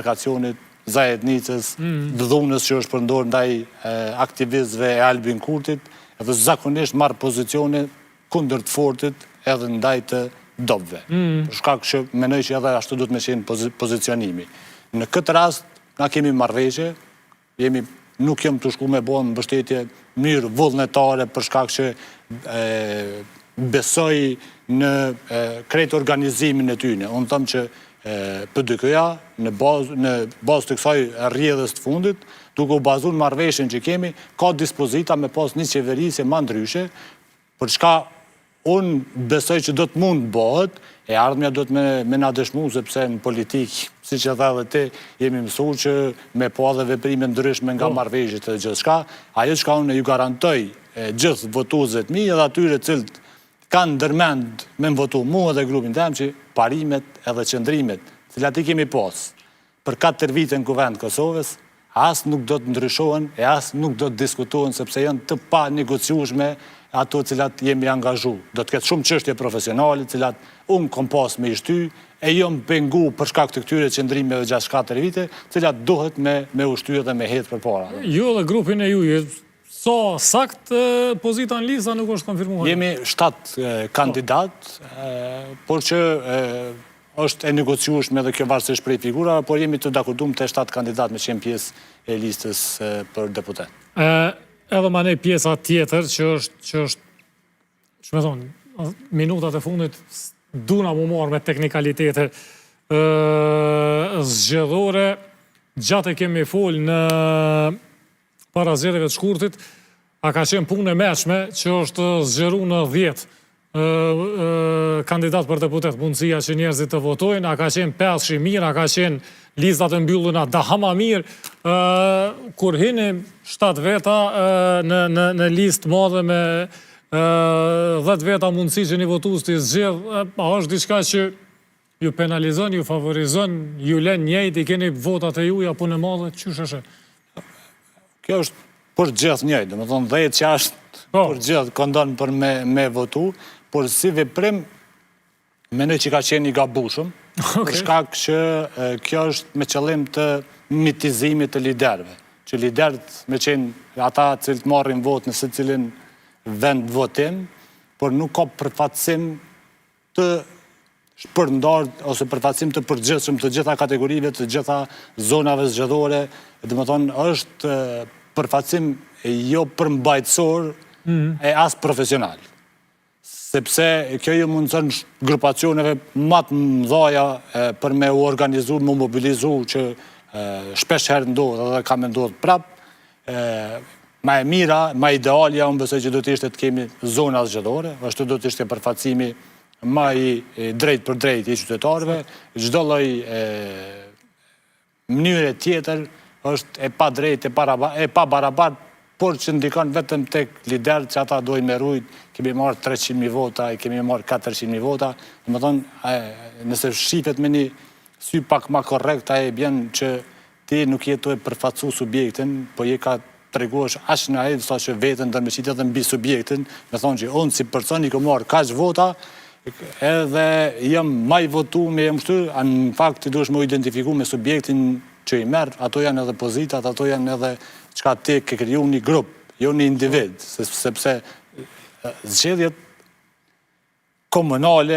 delegacionit, Zajednicës, dhunës që është përndorë ndaj aktivistëve e Albin Kurtit, edhe zakonisht marrë pozicione kundër të fortit edhe ndaj të dobëve. Për shkak që menoj që edhe ashtu duhet me qenë pozicionimi. Në këtë rast, na kemi marrëveshje, nuk jam të shku me bo në mbështetje mirë vullnetare për shkak që besoj në krejt organizimin e tyne. Unë thëmë që PDK-ja në bazë të kësaj rrjedhës të fundit, duke u bazur në marrëveshjen që kemi, ka dispozita me pas një qeverisje ma ndryshe, për çka unë besoj që do të mund bëhet, e ardhmja do të me na dëshmu, sepse në politikë, si që dhe dhe ti, jemi mësu që me po dhe veprime ndryshme nga marrëveshjet e gjithë shka, ajo që ka unë ju garantoj gjithë votuesët mi edhe atyre cilët kanë ndërmend me më votu mua dhe grupin tem që parimet edhe qëndrimet, cilat i kemi pas për 4 vite në kuvend Kosovës, asë nuk do të ndryshohen e asë nuk do të diskutohen sepse janë të pa negociueshme ato cilat jemi angazhu. Do të ketë shumë çështje profesionale, cilat unë kom pas me ishty, e jom pengu për shkak të këtyre qëndrimeve gjatë 4 vite, cilat duhet me ushty dhe me hedhë për para. Ju dhe grupin e ju, so sakt pozita në lista nuk është konfirmuar? Jemi 7 kandidat, por që është e negociueshme dhe kjo varësisht prej figura, por jemi të dakordum të 7 kandidat me qenë pjesë e listës për deputet. Edhe ma ne pjesa tjetër që me thonë, minutat e fundit duna mu marrë me teknikalitete zgjedhore, gjatë e kemi fol në para zgjedhjeve të shkurtit, a ka qenë punë e mëshme që është zgjeru në 10 kandidat për deputet, mundësia që njerëzit të votojnë, a ka qenë 5 mirë, a ka qenë listat e mbylluna dahama mirë, kur hini 7 veta në listë madhe me 10 veta mundësi që një votues të zgjedh, a është diçka që ju penalizon, ju favorizon, ju len njëjt, i keni votat e juja punë e madhe, qysh është? Kjo është për gjithë njëjtë, dhe me thonë 10 që është për gjithë këndon për me votu, por si veprim, menoj që ka qenë i gabushëm, për shkak që kjo është me qëllim të mitizimit të liderëve, që liderët me qenë ata cilët marrin vot në se cilin vend votim, por nuk ka përfatësim të shpërndarë ose përfatësim të përgjithshëm të gjitha kategorive, të gjitha zonave zgjedhore, dhe me thonë është përfatësim jo përmbajtësor e as profesional. Sepse kjo ju mundësën grupacioneve matë mëdhaja për me u organizu, me u mobilizu që shpesh herë ndodhë dhe ka me ndodhë prap, ma e mira, ma idealja, unë besoj që do të ishte të kemi zona zgjedhore, është do të ishte përfatësimi ma i drejt për drejt i qytetarëve, çdo lloj mënyre tjetër është e pa drejt, e pa barabart, por që ndikon vetëm tek liderët që ata dojnë me rujt, kemi marrë 300.000 vota, kemi marrë 400.000 vota, dhe me thonë, nëse shifet me një sy pak ma korrekt, e bjen që ti nuk jetu e përfatsu subjektin, po je ka treguash ashtë në ajtë, sa që vetën dhe me qitë edhe mbi subjektin, me thonë që unë si person i kom marrë kaq vota, edhe jam maj votu me jem shtu, në fakt ti duhesh me identifiku me subjektin që i merë, ato janë edhe pozitat, ato janë edhe qka ti ke kriju një grup, jo një individ, sepse zgjedhjet komunale